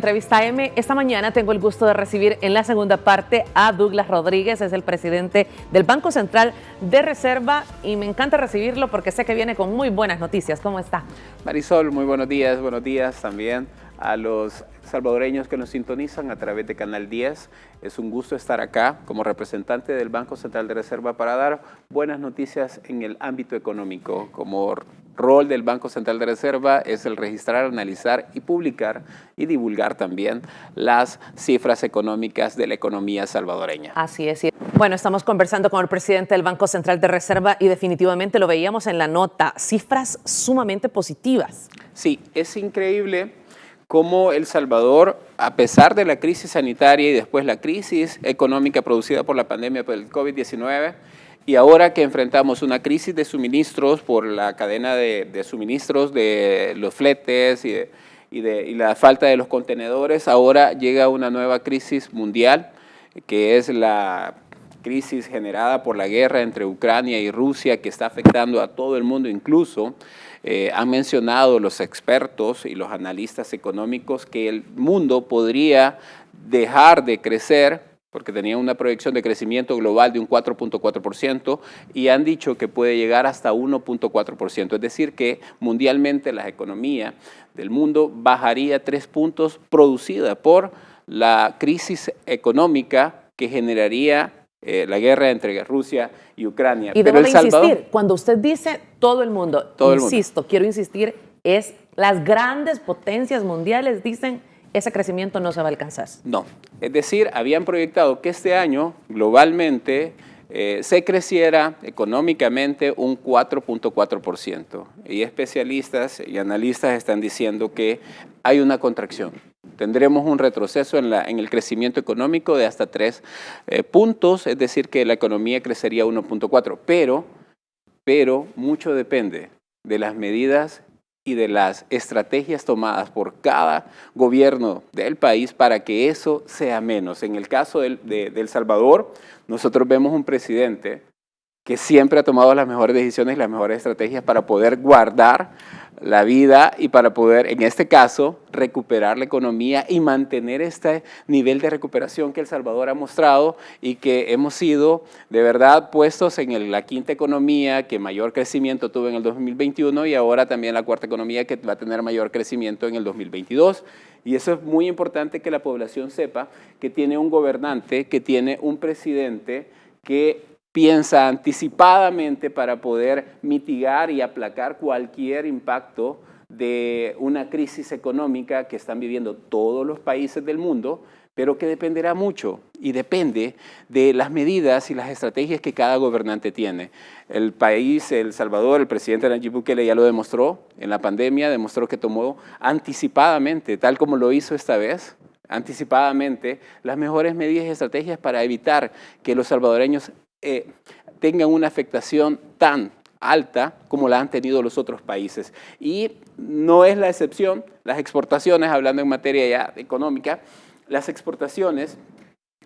Entrevista M. Esta mañana tengo el gusto de recibir en la segunda parte a Douglas Rodríguez, es el presidente del Banco Central de Reserva y me encanta recibirlo porque sé que viene con muy buenas noticias. ¿Cómo está? Marisol, muy buenos días también a los salvadoreños que nos sintonizan a través de Canal 10. Es un gusto estar acá como representante del Banco Central de Reserva para dar buenas noticias en el ámbito económico. Como rol del Banco Central de Reserva es el registrar, analizar y publicar y divulgar también las cifras económicas de la economía salvadoreña. Así es. Bueno, estamos conversando con el presidente del Banco Central de Reserva y definitivamente lo veíamos en la nota, cifras sumamente positivas. Sí, es increíble cómo El Salvador, a pesar de la crisis sanitaria y después la crisis económica producida por la pandemia por el COVID-19, y ahora que enfrentamos una crisis de suministros por la cadena de suministros de los fletes y la falta de los contenedores, ahora llega una nueva crisis mundial, que es la crisis generada por la guerra entre Ucrania y Rusia, que está afectando a todo el mundo. Incluso han mencionado los expertos y los analistas económicos que el mundo podría dejar de crecer porque tenía una proyección de crecimiento global de un 4.4% y han dicho que puede llegar hasta 1.4%. Es decir, que mundialmente la economía del mundo bajaría 3 puntos producida por la crisis económica que generaría la guerra entre Rusia y Ucrania. Y debo de insistir, cuando usted dice todo el mundo, quiero insistir, es las grandes potencias mundiales dicen ese crecimiento no se va a alcanzar. No, es decir, habían proyectado que este año globalmente se creciera económicamente un 4.4%. Y especialistas y analistas están diciendo que hay una contracción. Tendremos un retroceso en el crecimiento económico de hasta 3 puntos, es decir, que la economía crecería 1.4. Pero mucho depende de las medidas y de las estrategias tomadas por cada gobierno del país para que eso sea menos. En el caso de El Salvador, nosotros vemos un presidente que siempre ha tomado las mejores decisiones y las mejores estrategias para poder guardar la vida y para poder, en este caso, recuperar la economía y mantener este nivel de recuperación que El Salvador ha mostrado y que hemos sido de verdad puestos en la quinta economía que mayor crecimiento tuvo en el 2021 y ahora también la cuarta economía que va a tener mayor crecimiento en el 2022. Y eso es muy importante que la población sepa que tiene un gobernante, que tiene un presidente que piensa anticipadamente para poder mitigar y aplacar cualquier impacto de una crisis económica que están viviendo todos los países del mundo, pero que dependerá mucho y depende de las medidas y las estrategias que cada gobernante tiene. El país, El Salvador, el presidente Nayib Bukele ya lo demostró en la pandemia, demostró que tomó anticipadamente, tal como lo hizo esta vez, anticipadamente las mejores medidas y estrategias para evitar que los salvadoreños tengan una afectación tan alta como la han tenido los otros países. Y no es la excepción, las exportaciones, hablando en materia ya económica, las exportaciones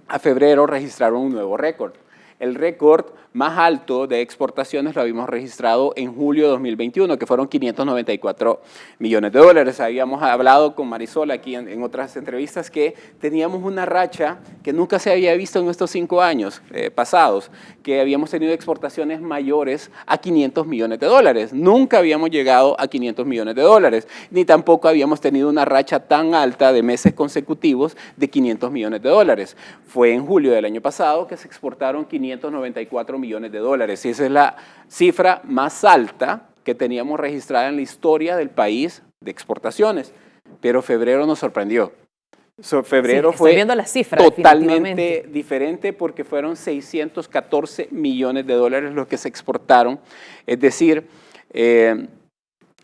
a febrero registraron un nuevo récord. El récord más alto de exportaciones lo habíamos registrado en julio de 2021, que fueron 594 millones de dólares. Habíamos hablado con Marisol aquí en otras entrevistas que teníamos una racha que nunca se había visto en estos 5 años pasados, que habíamos tenido exportaciones mayores a 500 millones de dólares. Nunca habíamos llegado a 500 millones de dólares, ni tampoco habíamos tenido una racha tan alta de meses consecutivos de 500 millones de dólares. Fue en julio del año pasado que se exportaron 594 millones de dólares. Y esa es la cifra más alta que teníamos registrada en la historia del país de exportaciones. Pero febrero nos sorprendió. Febrero fue totalmente diferente porque fueron 614 millones de dólares los que se exportaron. Es decir,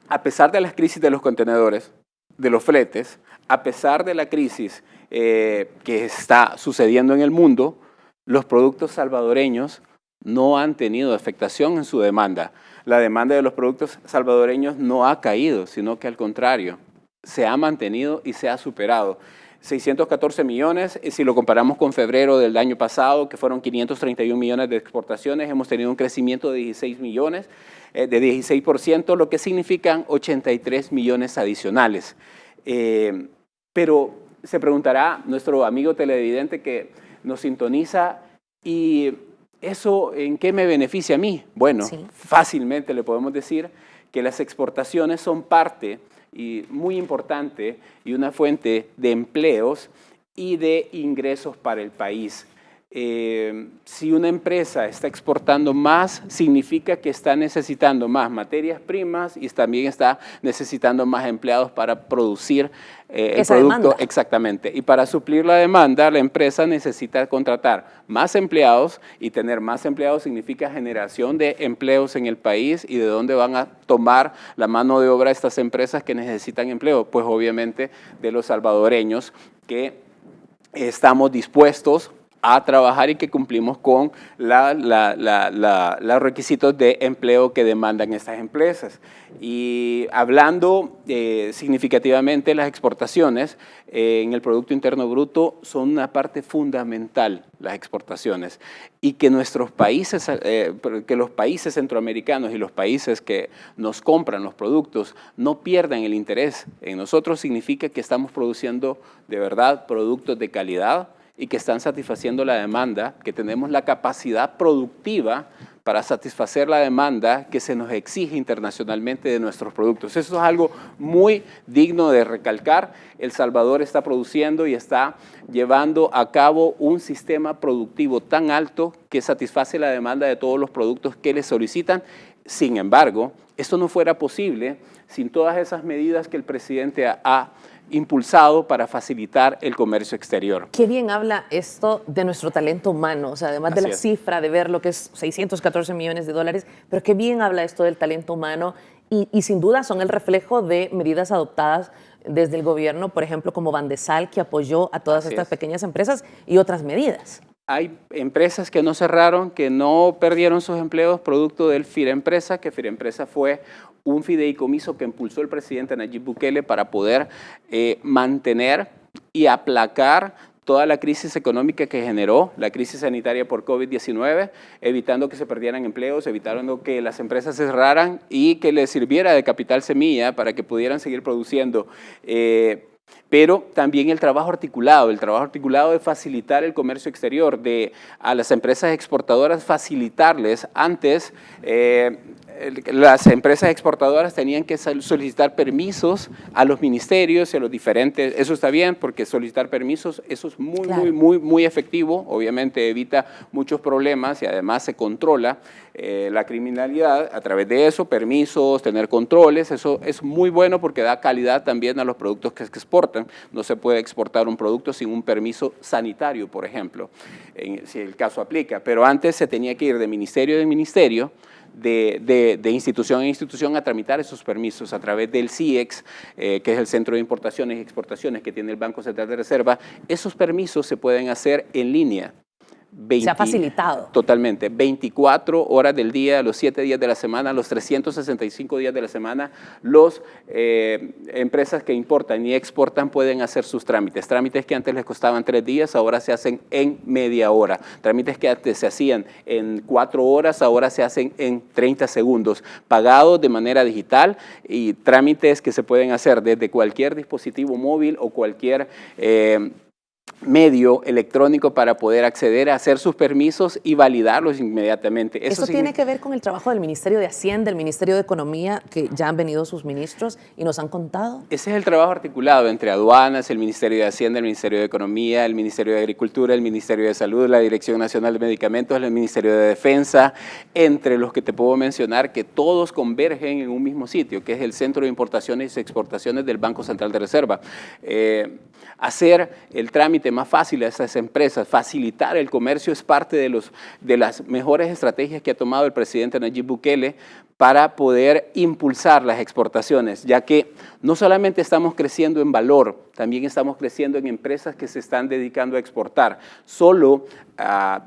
a pesar de las crisis de los contenedores, de los fletes, a pesar de la crisis que está sucediendo en el mundo, los productos salvadoreños no han tenido afectación en su demanda. La demanda de los productos salvadoreños no ha caído, sino que al contrario, se ha mantenido y se ha superado. 614 millones, si lo comparamos con febrero del año pasado, que fueron 531 millones de exportaciones, hemos tenido un crecimiento de 16 millones, de 16%, lo que significan 83 millones adicionales. Pero Se preguntará nuestro amigo televidente que nos sintoniza, ¿y eso en qué me beneficia a mí? Bueno, sí, fácilmente le podemos decir que las exportaciones son parte y muy importante y una fuente de empleos y de ingresos para el país. Si una empresa está exportando más, significa que está necesitando más materias primas y también está necesitando más empleados para producir el producto. Demanda. Exactamente. Y para suplir la demanda, la empresa necesita contratar más empleados, y tener más empleados significa generación de empleos en el país. ¿Y de dónde van a tomar la mano de obra estas empresas que necesitan empleo? Pues obviamente de los salvadoreños, que estamos dispuestos a trabajar y que cumplimos con los requisitos de empleo que demandan estas empresas. Y hablando significativamente, las exportaciones en el Producto Interno Bruto son una parte fundamental, las exportaciones, y que nuestros países, que los países centroamericanos y los países que nos compran los productos no pierdan el interés en nosotros, significa que estamos produciendo de verdad productos de calidad y que están satisfaciendo la demanda, que tenemos la capacidad productiva para satisfacer la demanda que se nos exige internacionalmente de nuestros productos. Eso es algo muy digno de recalcar. El Salvador está produciendo y está llevando a cabo un sistema productivo tan alto que satisface la demanda de todos los productos que le solicitan. Sin embargo, esto no fuera posible sin todas esas medidas que el presidente ha impulsado para facilitar el comercio exterior. Qué bien habla esto de nuestro talento humano, o sea, además de la cifra, de ver lo que es 614 millones de dólares, pero qué bien habla esto del talento humano y sin duda son el reflejo de medidas adoptadas desde el gobierno, por ejemplo, como Bandesal, que apoyó a todas estas pequeñas empresas, y otras medidas. Hay empresas que no cerraron, que no perdieron sus empleos producto del FIREMPRESA, que FIREMPRESA fue un fideicomiso que impulsó el presidente Nayib Bukele para poder mantener y aplacar toda la crisis económica que generó la crisis sanitaria por COVID-19, evitando que se perdieran empleos, evitando que las empresas se cerraran y que les sirviera de capital semilla para que pudieran seguir produciendo. Pero también el trabajo articulado de facilitar el comercio exterior, de a las empresas exportadoras facilitarles. Antes las empresas exportadoras tenían que solicitar permisos a los ministerios y a los diferentes. Eso está bien, porque solicitar permisos, eso es muy efectivo, obviamente evita muchos problemas y además se controla la criminalidad a través de eso, permisos, tener controles. Eso es muy bueno porque da calidad también a los productos que se exportan. No se puede exportar un producto sin un permiso sanitario, por ejemplo, si el caso aplica. Pero antes se tenía que ir de ministerio en ministerio, de institución en institución, a tramitar esos permisos a través del CIEX, que es el Centro de Importaciones y Exportaciones que tiene el Banco Central de Reserva. Esos permisos se pueden hacer en línea. Se ha facilitado. Totalmente. 24 horas del día, los 7 días de la semana, los 365 días de la semana, las empresas que importan y exportan pueden hacer sus trámites. Trámites que antes les costaban 3 días, ahora se hacen en media hora. Trámites que antes se hacían en 4 horas, ahora se hacen en 30 segundos. Pagados de manera digital, y trámites que se pueden hacer desde cualquier dispositivo móvil o cualquier medio electrónico para poder acceder a hacer sus permisos y validarlos inmediatamente. Eso tiene que ver con el trabajo del Ministerio de Hacienda, el Ministerio de Economía, que ya han venido sus ministros y nos han contado. Ese es el trabajo articulado entre aduanas, el Ministerio de Hacienda, el Ministerio de Economía, el Ministerio de Agricultura, el Ministerio de Salud, la Dirección Nacional de Medicamentos, el Ministerio de Defensa, entre los que te puedo mencionar, que todos convergen en un mismo sitio, que es el Centro de Importaciones y Exportaciones del Banco Central de Reserva. Hacer el trámite más fácil a esas empresas, facilitar el comercio, es parte de las mejores estrategias que ha tomado el presidente Nayib Bukele para poder impulsar las exportaciones, ya que no solamente estamos creciendo en valor, también estamos creciendo en empresas que se están dedicando a exportar. Solo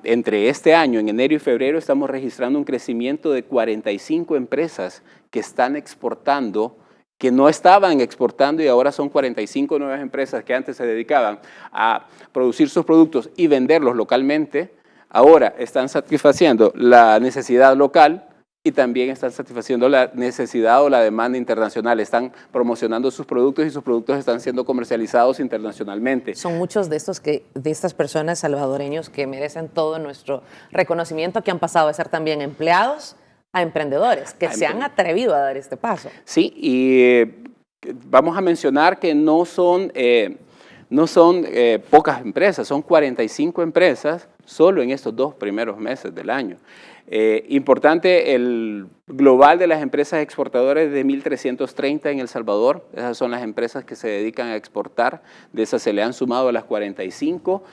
entre este año, en enero y febrero, estamos registrando un crecimiento de 45 empresas que están exportando, que no estaban exportando, y ahora son 45 nuevas empresas que antes se dedicaban a producir sus productos y venderlos localmente. Ahora están satisfaciendo la necesidad local y y también están satisfaciendo la necesidad o la demanda internacional. Están promocionando sus productos y sus productos están siendo comercializados internacionalmente. Son muchos de estas personas salvadoreños que merecen todo nuestro reconocimiento, que han pasado de ser también empleados a emprendedores, que se han atrevido a dar este paso. Sí, y vamos a mencionar que no son pocas empresas, son 45 empresas solo en estos 2 primeros meses del año. Importante, el global de las empresas exportadoras de 1.330 en El Salvador. Esas son las empresas que se dedican a exportar. De esas se le han sumado a las 45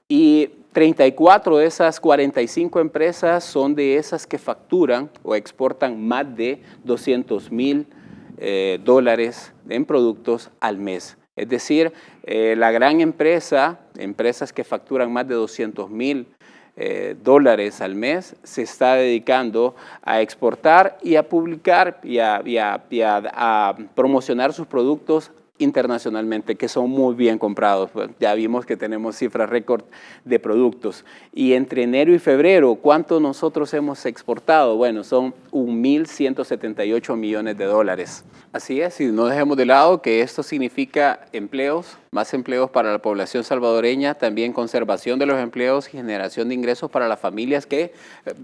y 34 de esas 45 empresas son de esas que facturan o exportan más de $200,000 dólares en productos al mes. Es decir, la gran empresas que facturan más de $200,000 dólares al mes, se está dedicando a exportar y a publicar y a promocionar sus productos internacionalmente, que son muy bien comprados. Ya vimos que tenemos cifras récord de productos. Y entre enero y febrero, ¿cuánto nosotros hemos exportado? Bueno, son 1.178 millones de dólares. Así es, y no dejemos de lado que esto significa empleos, más empleos para la población salvadoreña, también conservación de los empleos y generación de ingresos para las familias que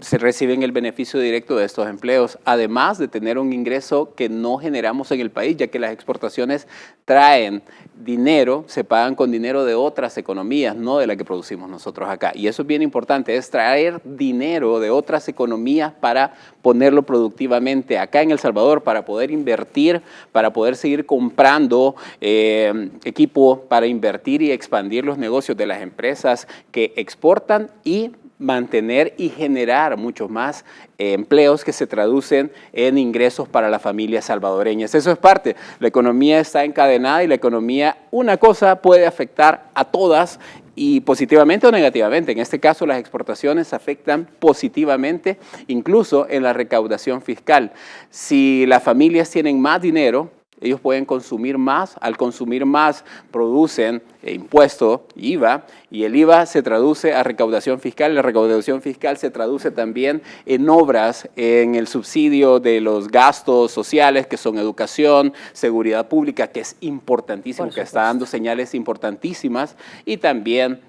se reciben el beneficio directo de estos empleos, además de tener un ingreso que no generamos en el país, ya que las exportaciones traen dinero, se pagan con dinero de otras economías, no de la que producimos nosotros acá. Y eso es bien importante, es traer dinero de otras economías para ponerlo productivamente acá en El Salvador, para poder invertir, para poder seguir comprando equipo, para invertir y expandir los negocios de las empresas que exportan y mantener y generar muchos más empleos que se traducen en ingresos para las familias salvadoreñas. Eso es parte. La economía está encadenada y la economía, una cosa puede afectar a todas y positivamente o negativamente. En este caso, las exportaciones afectan positivamente, incluso en la recaudación fiscal. Si las familias tienen más dinero, ellos pueden consumir más, al consumir más producen impuesto, IVA, y el IVA se traduce a recaudación fiscal, la recaudación fiscal se traduce también en obras, en el subsidio de los gastos sociales que son educación, seguridad pública, que es importantísimo, que está dando señales importantísimas, y también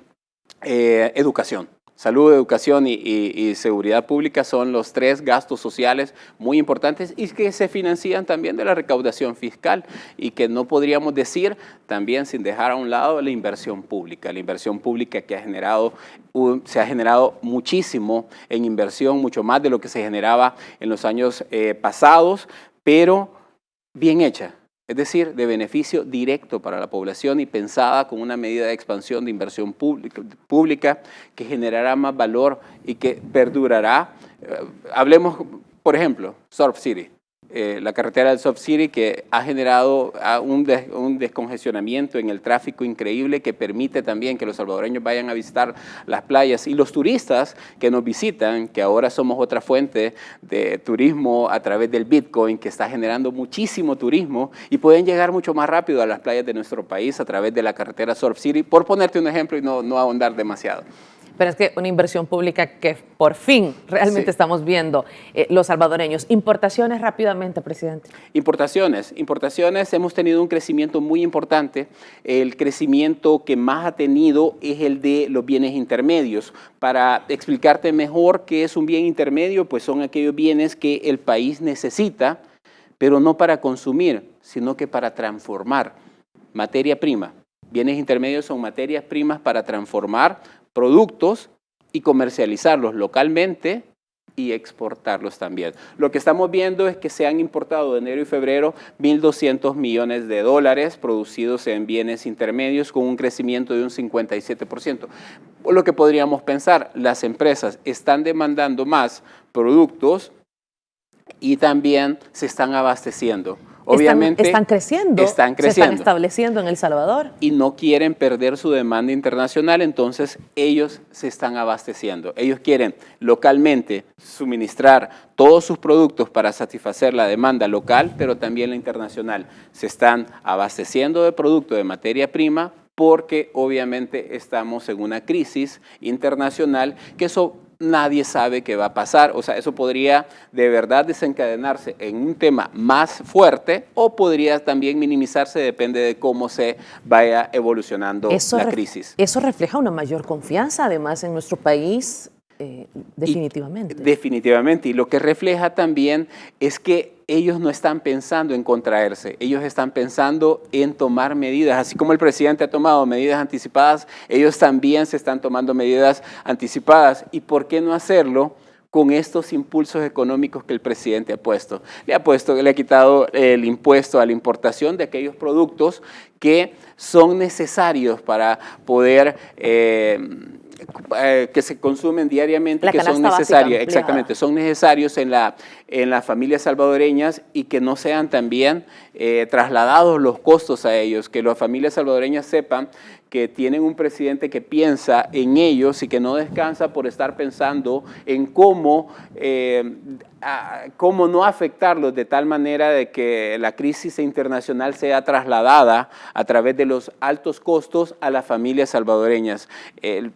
educación. Salud, educación y seguridad pública son los 3 gastos sociales muy importantes y que se financian también de la recaudación fiscal y que no podríamos decir también sin dejar a un lado la inversión pública que se ha generado muchísimo en inversión, mucho más de lo que se generaba en los años pasados, pero bien hecha. Es decir, de beneficio directo para la población y pensada con una medida de expansión de inversión pública que generará más valor y que perdurará. Hablemos, por ejemplo, Surf City, la carretera del Surf City que ha generado un descongestionamiento en el tráfico increíble que permite también que los salvadoreños vayan a visitar las playas y los turistas que nos visitan, que ahora somos otra fuente de turismo a través del Bitcoin que está generando muchísimo turismo y pueden llegar mucho más rápido a las playas de nuestro país a través de la carretera Surf City, por ponerte un ejemplo y no ahondar demasiado. Pero es que una inversión pública que por fin realmente estamos viendo los salvadoreños. Importaciones rápidamente, presidente. Importaciones, hemos tenido un crecimiento muy importante. El crecimiento que más ha tenido es el de los bienes intermedios. Para explicarte mejor qué es un bien intermedio, pues son aquellos bienes que el país necesita, pero no para consumir, sino que para transformar. Materia prima. Bienes intermedios son materias primas para transformar productos y comercializarlos localmente y exportarlos también. Lo que estamos viendo es que se han importado de enero y febrero 1.200 millones de dólares producidos en bienes intermedios con un crecimiento de un 57%. Por lo que podríamos pensar, las empresas están demandando más productos y también se están abasteciendo. Obviamente están creciendo, se están estableciendo en El Salvador. Y no quieren perder su demanda internacional, entonces ellos se están abasteciendo. Ellos quieren localmente suministrar todos sus productos para satisfacer la demanda local, pero también la internacional. Se están abasteciendo de productos de materia prima porque obviamente estamos en una crisis internacional que eso nadie sabe qué va a pasar. O sea, eso podría de verdad desencadenarse en un tema más fuerte o podría también minimizarse, depende de cómo se vaya evolucionando la crisis. Eso refleja una mayor confianza, además, en nuestro país, definitivamente. Definitivamente. Y lo que refleja también es que ellos no están pensando en contraerse, ellos están pensando en tomar medidas. Así como el presidente ha tomado medidas anticipadas, ellos también se están tomando medidas anticipadas. ¿Y por qué no hacerlo con estos impulsos económicos que el presidente ha puesto? Le ha quitado el impuesto a la importación de aquellos productos que son necesarios para poder que se consumen diariamente, que son necesarios, exactamente, son necesarios en las familias salvadoreñas y que no sean también trasladados los costos a ellos, que las familias salvadoreñas sepan que tienen un presidente que piensa en ellos y que no descansa por estar pensando en cómo no afectarlos de tal manera de que la crisis internacional sea trasladada a través de los altos costos a las familias salvadoreñas. El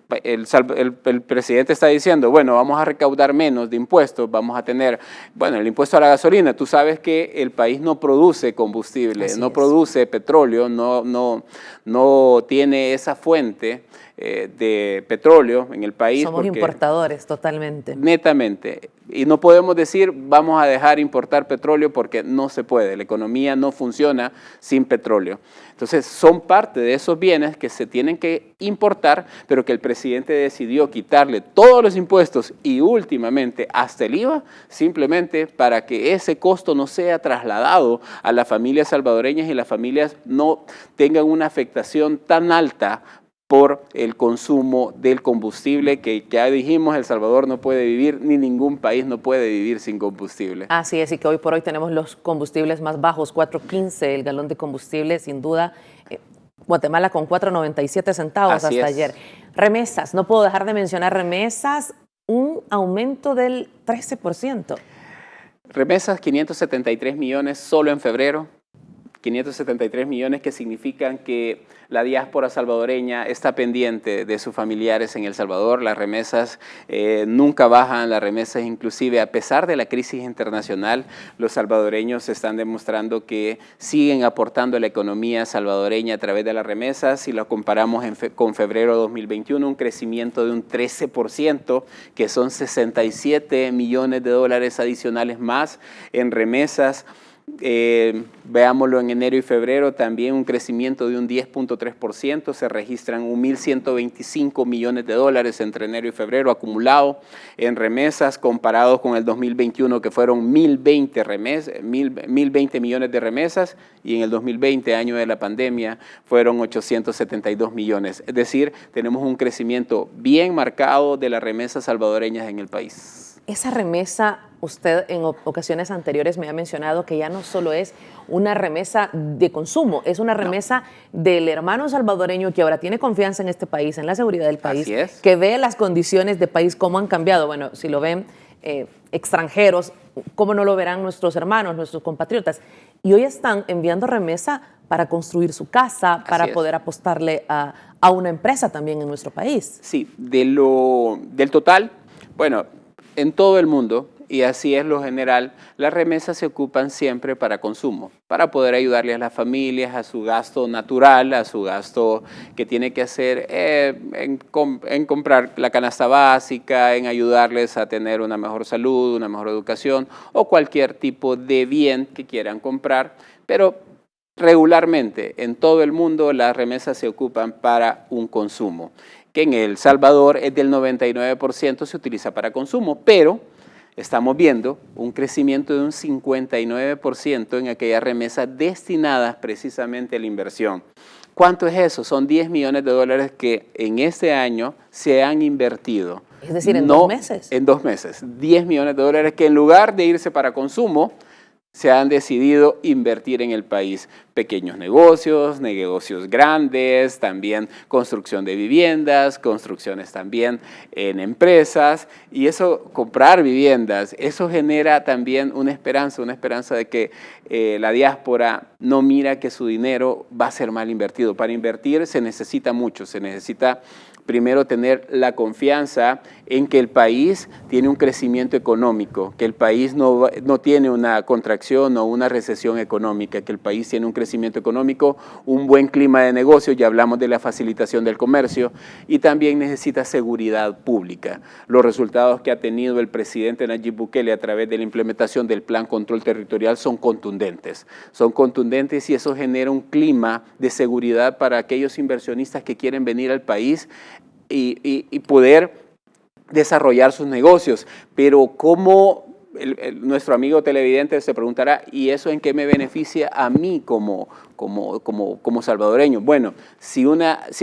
presidente está diciendo, bueno, vamos a recaudar menos de impuestos, vamos a tener, bueno, el impuesto a la gasolina. Tú sabes que el país no produce combustible, no produce petróleo, no tiene esa fuente de petróleo en el país. Somos importadores totalmente. Netamente. Y no podemos decir vamos a dejar importar petróleo porque no se puede. La economía no funciona sin petróleo. Entonces son parte de esos bienes que se tienen que importar, pero que el presidente decidió quitarle todos los impuestos y últimamente hasta el IVA, simplemente para que ese costo no sea trasladado a las familias salvadoreñas y las familias no tengan una afectación tan alta por el consumo del combustible, que ya dijimos, El Salvador no puede vivir, ni ningún país no puede vivir sin combustible. Así es, y que hoy por hoy tenemos los combustibles más bajos, 4.15 el galón de combustible, sin duda. Guatemala con 4.97 centavos Así hasta es. ayer. Remesas, no puedo dejar de mencionar remesas, un aumento del 13%. Remesas, 573 millones solo en febrero. 573 millones que significan que la diáspora salvadoreña está pendiente de sus familiares en El Salvador. Las remesas nunca bajan, las remesas inclusive a pesar de la crisis internacional, los salvadoreños están demostrando que siguen aportando a la economía salvadoreña a través de las remesas. Si lo comparamos con febrero de 2021, un crecimiento de un 13%, que son 67 millones de dólares adicionales más en remesas. Veámoslo en enero y febrero, también un crecimiento de un 10.3%, se registran 1.125 millones de dólares entre enero y febrero acumulado en remesas, comparados con el 2021 que fueron 1.020 millones de remesas, y en el 2020, año de la pandemia, fueron 872 millones. Es decir, tenemos un crecimiento bien marcado de las remesas salvadoreñas en el país. Esa remesa, usted en ocasiones anteriores me ha mencionado que ya no solo es una remesa de consumo, es una remesa del hermano salvadoreño que ahora tiene confianza en este país, en la seguridad del país, que ve las condiciones del país, cómo han cambiado. Bueno, si lo ven extranjeros, ¿cómo no lo verán nuestros hermanos, nuestros compatriotas? Y hoy están enviando remesa para construir su casa, para poder apostarle a una empresa también en nuestro país. Sí, del total, bueno, en todo el mundo, y así es lo general, las remesas se ocupan siempre para consumo, para poder ayudarle a las familias, a su gasto natural, a su gasto que tiene que hacer en comprar la canasta básica, en ayudarles a tener una mejor salud, una mejor educación o cualquier tipo de bien que quieran comprar, pero regularmente en todo el mundo las remesas se ocupan para un consumo, que en El Salvador es del 99% se utiliza para consumo, pero estamos viendo un crecimiento de un 59% en aquellas remesas destinadas precisamente a la inversión. ¿Cuánto es eso? Son 10 millones de dólares que en este año se han invertido. Es decir, en 2 meses. En 2 meses. 10 millones de dólares que en lugar de irse para consumo, se han decidido invertir en el país. Pequeños negocios, negocios grandes, también construcción de viviendas, construcciones también en empresas, y eso, comprar viviendas, eso genera también una esperanza de que la diáspora no mira que su dinero va a ser mal invertido. Para invertir se necesita mucho, se necesita primero tener la confianza en que el país tiene un crecimiento económico, que el país no tiene una contracción o una recesión económica, que el país tiene un crecimiento económico, un buen clima de negocio, ya hablamos de la facilitación del comercio, y también necesita seguridad pública. Los resultados que ha tenido el presidente Nayib Bukele a través de la implementación del Plan Control Territorial son contundentes y eso genera un clima de seguridad para aquellos inversionistas que quieren venir al país y poder desarrollar sus negocios. Pero ¿cómo? Nuestro amigo televidente se preguntará, ¿y eso en qué me beneficia a mí como salvadoreño? Bueno, si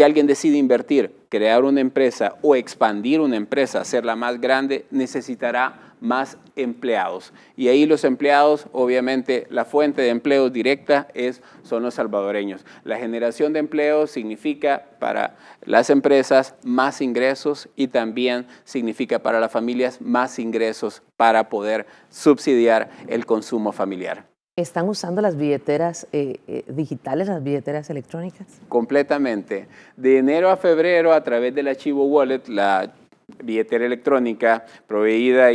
alguien decide invertir, crear una empresa o expandir una empresa, hacerla más grande, necesitará más empleados. Y ahí los empleados, obviamente, la fuente de empleos directa son los salvadoreños. La generación de empleos significa para las empresas más ingresos y también significa para las familias más ingresos para poder subsidiar el consumo familiar. ¿Están usando las billeteras digitales, las billeteras electrónicas? Completamente. De enero a febrero, a través del Chivo Wallet, la billetera electrónica proveída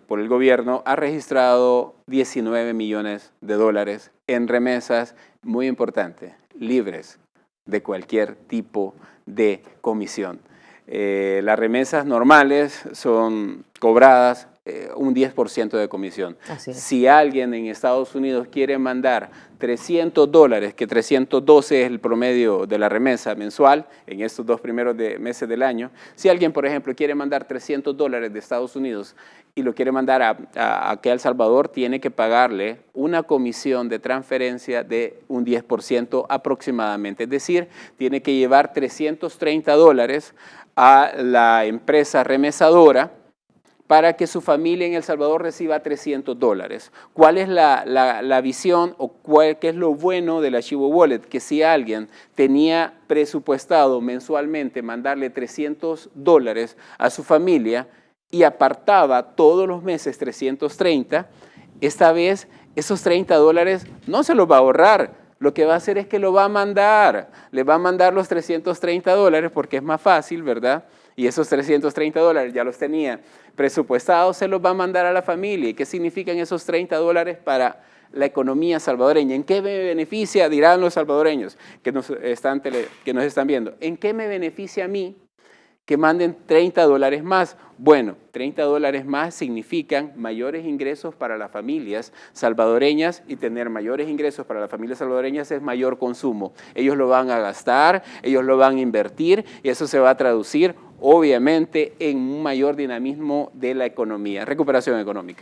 por el gobierno, ha registrado 19 millones de dólares en remesas, muy importante, libres de cualquier tipo de comisión. Las remesas normales son cobradas un 10% de comisión. Si alguien en Estados Unidos quiere mandar $300, que 312 es el promedio de la remesa mensual en estos 2 primeros meses del año, si alguien, por ejemplo, quiere mandar $300 de Estados Unidos y lo quiere mandar aquí a El Salvador, tiene que pagarle una comisión de transferencia de un 10% aproximadamente. Es decir, tiene que llevar $330 a la empresa remesadora para que su familia en El Salvador reciba $300. ¿Cuál es la visión o qué es lo bueno del Chivo Wallet? Que si alguien tenía presupuestado mensualmente mandarle $300 a su familia y apartaba todos los meses 330, esta vez esos $30 no se los va a ahorrar. Lo que va a hacer es que lo va a mandar. Le va a mandar los $330 porque es más fácil, ¿verdad? Y esos $330 ya los tenía presupuestados, se los va a mandar a la familia. ¿Y qué significan esos $30 para la economía salvadoreña? ¿En qué me beneficia? Dirán los salvadoreños que nos están viendo. ¿En qué me beneficia a mí que manden $30 más? Bueno, $30 más significan mayores ingresos para las familias salvadoreñas, y tener mayores ingresos para las familias salvadoreñas es mayor consumo. Ellos lo van a gastar, ellos lo van a invertir y eso se va a traducir obviamente en un mayor dinamismo de la economía, recuperación económica.